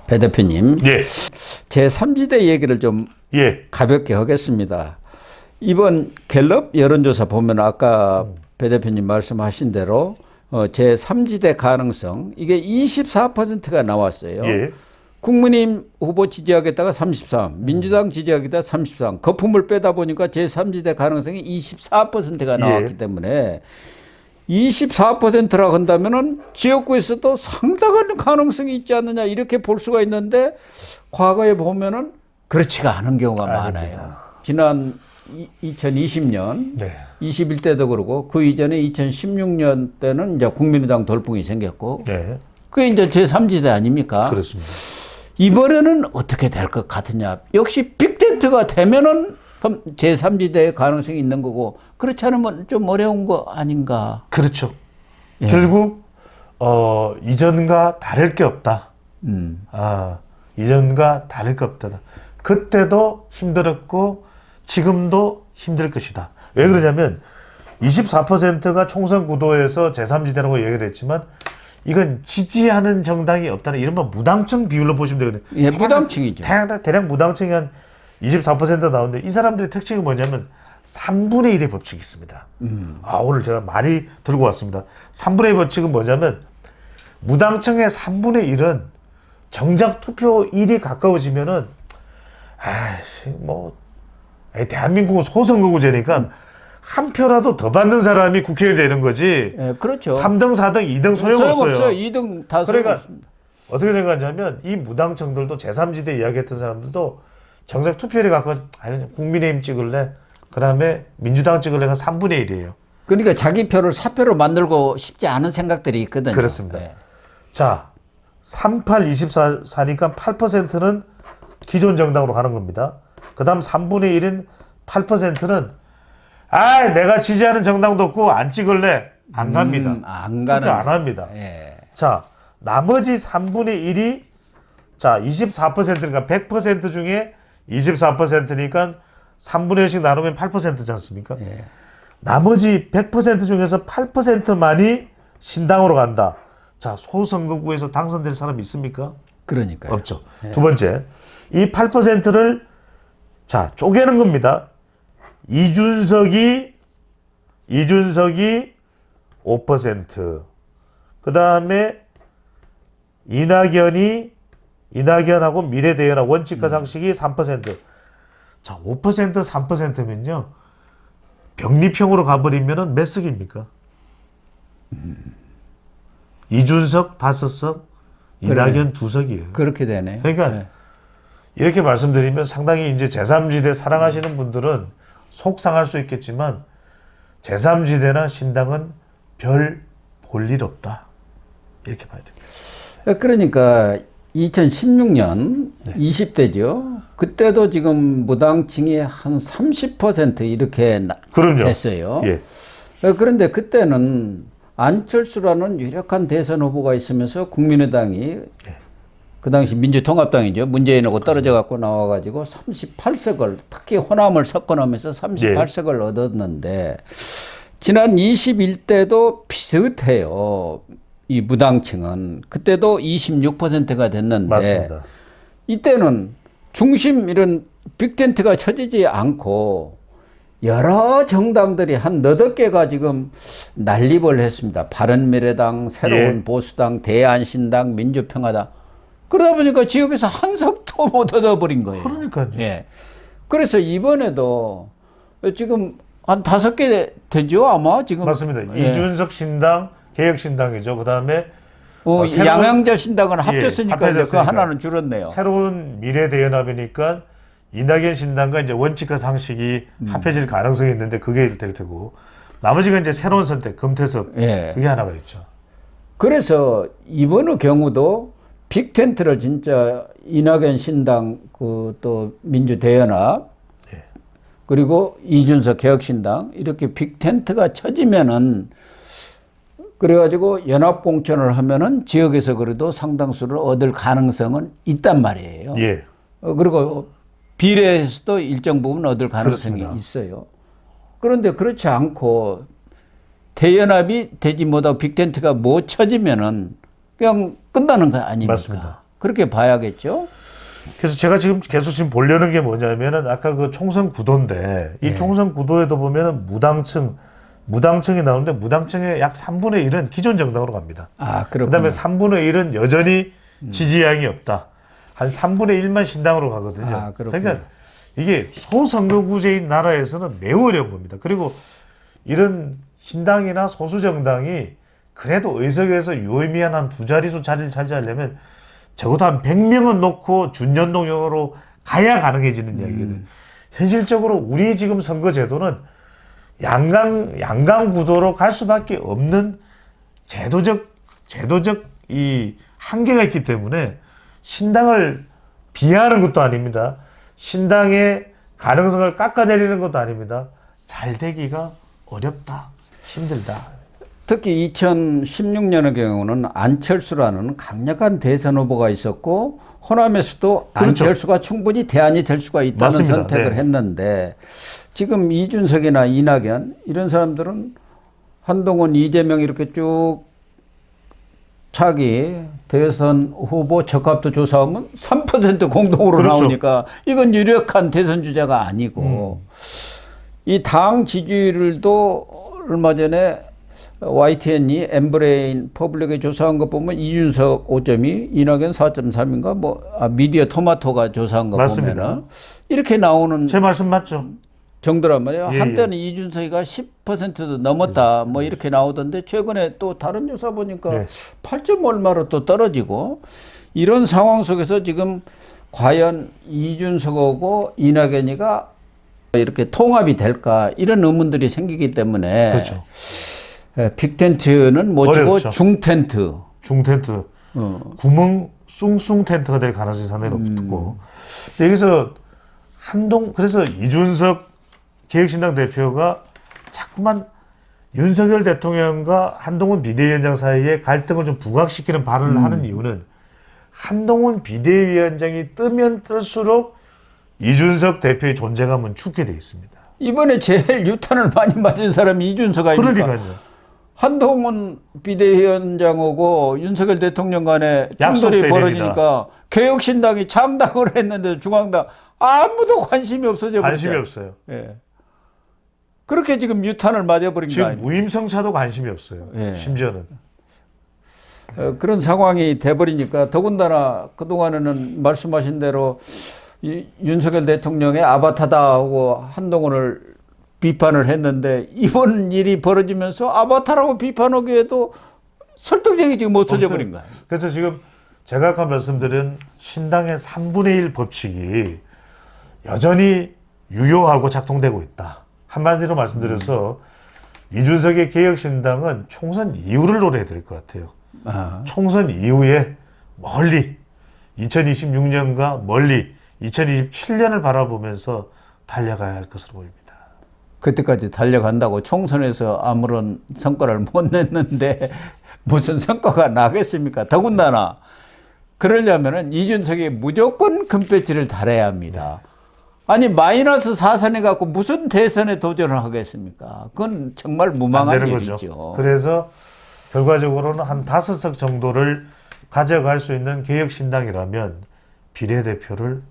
배 대표님, 예. 제3지대 얘기를 좀 예. 가볍게 하겠습니다. 이번 갤럽 여론조사 보면 아까 배 대표님 말씀하신 대로 제3지대 가능성 이게 24%가 나왔어요. 예. 국민의힘 후보 지지하겠다가 33, 민주당 지지하겠다가 33, 거품을 빼다 보니까 제3지대 가능성이 24%가 나왔기 때문에 24%라고 한다면은 지역구에서도 상당한 가능성이 있지 않느냐 이렇게 볼 수가 있는데 과거에 보면은 그렇지가 않은 경우가 많아요. 지난 2020년, 네. 21대도 그러고 그 이전에 2016년 때는 이제 국민의당 돌풍이 생겼고 네. 그게 이제 제3지대 아닙니까? 그렇습니다. 이번에는 어떻게 될 것 같으냐. 역시 빅텐트가 되면은 그럼 제3지대의 가능성이 있는 거고 그렇지 않으면 좀 어려운 거 아닌가. 그렇죠. 예. 결국 이전과 다를 게 없다. 이전과 다를 게 없다. 그때도 힘들었고 지금도 힘들 것이다. 왜 그러냐면 24%가 총선 구도에서 제3지대라고 얘기를 했지만 이건 지지하는 정당이 없다는 이른바 무당층 비율로 보시면 되거든요. 예, 무당층이죠. 대략 무당층이 한 24% 나오는데 이 사람들의 특징이 뭐냐면 3분의 1의 법칙이 있습니다. 오늘 제가 많이 들고 왔습니다. 3분의 1 법칙은 뭐냐면 무당층의 3분의 1은 정작 투표일이 가까워지면은 대한민국은 소선거구제니까 한 표라도 더 받는 사람이 국회의원이 되는 거지. 예, 그렇죠. 3등, 4등, 2등 소용없어요. 2등 다 그러니까 소용없습니다. 어떻게 생각하냐면 이 무당층들도 제3지대 이야기했던 사람들도 정작 투표율이 가까워 국민의힘 찍을래? 그 다음에 민주당 찍을래가 3분의 1이에요. 그러니까 자기 표를 사표로 만들고 싶지 않은 생각들이 있거든요. 그렇습니다. 네. 자, 38, 24니까 8%는 기존 정당으로 가는 겁니다. 그 다음 3분의 1인 8%는 내가 지지하는 정당도 없고 안 찍을래? 안 갑니다. 안 가는. 투표 안 합니다. 예. 자, 나머지 3분의 1이 자, 24%니까 100% 중에 24%니까 3분의 1씩 나누면 8%지 않습니까? 예. 나머지 100% 중에서 8%만이 신당으로 간다. 자, 소선거구에서 당선될 사람이 있습니까? 그러니까요. 없죠. 두 번째, 이 8%를 자, 쪼개는 겁니다. 이준석이 5%. 그 다음에 이낙연하고 미래대연하고 원칙과 상식이 3%. 자, 5%, 3%면요. 병리평으로 가버리면은 몇 석입니까? 이준석 5석, 이낙연 2석이에요. 그렇게 되네요. 그러니까 네. 이렇게 말씀드리면 상당히 이제 제3지대 사랑하시는 분들은 속상할 수 있겠지만 제3지대나 신당은 별 볼 일 없다. 이렇게 봐야 됩니다. 그러니까 2016년 20대죠. 그때도 지금 무당층이 한 30% 이렇게 그럼요. 됐어요. 예. 그런데 그때는 안철수라는 유력한 대선 후보가 있으면서 국민의당이 그 당시 민주통합당이죠. 문재인하고 떨어져 갖고 나와가지고 38석을 특히 호남을 섞어놓으면서 38석을 얻었는데 지난 21대도 비슷해요. 이 무당층은 그때도 26%가 됐는데 맞습니다. 이때는 중심 이런 빅텐트가 쳐지지 않고 여러 정당들이 한 너댓 개가 지금 난립을 했습니다. 바른미래당, 새로운 보수당, 대한신당, 민주평화당. 그러다 보니까 지역에서 한 석도 못 얻어버린 거예요. 그러니까요. 예. 그래서 이번에도 지금 한 5개 되죠 아마 지금. 맞습니다. 예. 이준석 신당, 개혁신당이죠. 그 다음에 양양자 신당은 합쳤으니까 이제 그 합해졌으니까. 하나는 줄었네요. 새로운 미래대연합이니까 이낙연 신당과 이제 원칙과 상식이 합해질 가능성이 있는데 그게 될 테고 나머지가 이제 새로운 선택, 금태섭 그게 하나가 있죠. 그래서 이번 경우도 빅텐트를 진짜 이낙연 신당 또 민주대연합 그리고 이준석 개혁신당 이렇게 빅텐트가 쳐지면은 그래가지고 연합공천을 하면은 지역에서 그래도 상당수를 얻을 가능성은 있단 말이에요. 예. 그리고 비례에서도 일정 부분 얻을 가능성이 그렇습니다. 있어요. 그런데 그렇지 않고 대연합이 되지 못하고 빅텐트가 못 쳐지면은 그냥 끝나는 거 아닙니까? 맞습니다. 그렇게 봐야겠죠. 그래서 제가 지금 계속 지금 보려는 게 뭐냐면은 아까 그 총선 구도인데 이 총선 구도에도 보면은 무당층이 나오는데 무당층의 약 3분의 1은 기존 정당으로 갑니다. 아, 그렇군요. 그다음에 3분의 1은 여전히 지지량이 없다. 한 3분의 1만 신당으로 가거든요. 아, 그렇군요. 그러니까 이게 소선거구제인 나라에서는 매우 어려운 겁니다. 그리고 이런 신당이나 소수 정당이 그래도 의석에서 유의미한 한 두 자릿수 자리를 차지하려면 적어도 한 100명은 놓고 준연동형으로 가야 가능해지는 이야기거든요. 현실적으로 우리 지금 선거제도는 양강 구도로 갈 수밖에 없는 제도적 이 한계가 있기 때문에 신당을 비하하는 것도 아닙니다. 신당의 가능성을 깎아내리는 것도 아닙니다. 잘 되기가 어렵다, 힘들다. 특히 2016년의 경우는 안철수라는 강력한 대선 후보가 있었고 호남에서도 그렇죠. 안철수가 충분히 대안이 될 수가 있다는 맞습니다. 선택을 네. 했는데 지금 이준석이나 이낙연 이런 사람들은 한동훈, 이재명 이렇게 쭉 차기 대선 후보 적합도 조사하면 3% 공동으로 그렇죠. 나오니까 이건 유력한 대선 주자가 아니고 이 당 지지율도 얼마 전에 YTN이 엠브레인 퍼블릭에 조사한 거 보면 이준석 5.2, 이낙연 4.3인가 미디어 토마토가 조사한 거 맞습니다. 보면은 이렇게 나오는 제 말씀 맞죠? 정도란 말이에요. 예, 한때는 이준석이가 10%도 넘었다 뭐 이렇게 나오던데 최근에 또 다른 조사 보니까 네. 8점 얼마로 또 떨어지고 이런 상황 속에서 지금 과연 이준석하고 이낙연이가 이렇게 통합이 될까 이런 의문들이 생기기 때문에 그렇죠. 빅텐트는 못 치고 어렵죠. 중텐트. 중텐트, 구멍 숭숭 텐트가 될 가능성이 상당히 높고 여기서 그래서 이준석 개혁신당 대표가 자꾸만 윤석열 대통령과 한동훈 비대위원장 사이에 갈등을 좀 부각시키는 발언을 하는 이유는 한동훈 비대위원장이 뜨면 뜰수록 이준석 대표의 존재감은 죽게 돼 있습니다. 이번에 제일 유탄을 많이 맞은 사람이 이준석 아닙니까? 그러니까요. 한동훈 비대위원장하고 윤석열 대통령 간에 충돌이 약속 벌어지니까 개혁신당이 창당을 했는데 중앙당 아무도 관심이 없어져 버렸죠. 관심이 없어요. 예. 그렇게 지금 유탄을 맞아버린 거 지금 아닙니까? 무임승차도 관심이 없어요. 예. 심지어는. 그런 상황이 돼버리니까 더군다나 그동안에는 말씀하신 대로 윤석열 대통령의 아바타다 하고 한동훈을 비판을 했는데 이번 일이 벌어지면서 아바타라고 비판하기에도 설득력이 지금 없어져 버린 거예요. 그래서 지금 제가 아까 말씀드린 신당의 3분의 1 법칙이 여전히 유효하고 작동되고 있다. 한마디로 말씀드려서 이준석의 개혁신당은 총선 이후를 노려야 될 것 같아요. 총선 이후에 멀리 2026년과 멀리 2027년을 바라보면서 달려가야 할 것으로 보입니다. 그때까지 달려간다고 총선에서 아무런 성과를 못 냈는데 무슨 성과가 나겠습니까? 더군다나 그러려면은 이준석이 무조건 금배지를 달아야 합니다. 아니 마이너스 4선에 갖고 무슨 대선에 도전을 하겠습니까? 그건 정말 무망한 일이죠. 거죠. 그래서 결과적으로는 한 5석 정도를 가져갈 수 있는 개혁신당이라면 비례대표를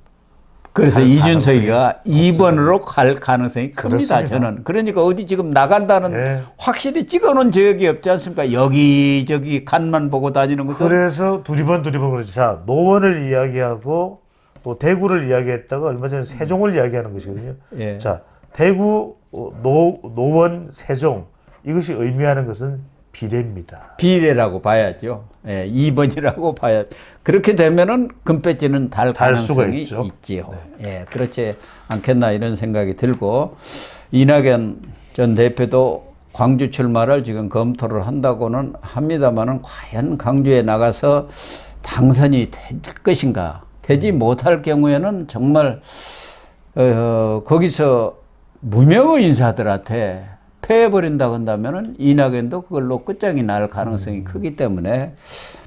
그래서 할 이준석이가 가능성이 2번으로 갈 가능성이 큽니다. 그렇습니다. 저는. 그러니까 어디 지금 나간다는 네. 확실히 찍어놓은 적이 없지 않습니까? 여기저기 간만 보고 다니는 것은. 그래서 두리번 그러죠. 자, 노원을 이야기하고 또 대구를 이야기했다가 얼마 전에 세종을 이야기하는 것이거든요. 예. 자, 대구, 노원, 세종 이것이 의미하는 것은 비례입니다. 비례라고 봐야죠. 예, 2번이라고 봐야. 그렇게 되면은 금배지는 달 수가 가능성이 있죠. 있지요. 예, 그렇지 않겠나 이런 생각이 들고 이낙연 전 대표도 광주 출마를 지금 검토를 한다고는 합니다만은 과연 광주에 나가서 당선이 될 것인가? 되지 못할 경우에는 정말 거기서 무명의 인사들한테 패해버린다 한다면은 이낙연도 그걸로 끝장이 날 가능성이 크기 때문에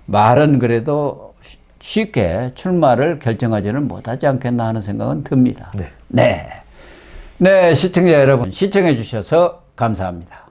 말은 그래도 쉽게 출마를 결정하지는 못하지 않겠나 하는 생각은 듭니다. 네. 네. 네, 시청자 여러분 시청해 주셔서 감사합니다.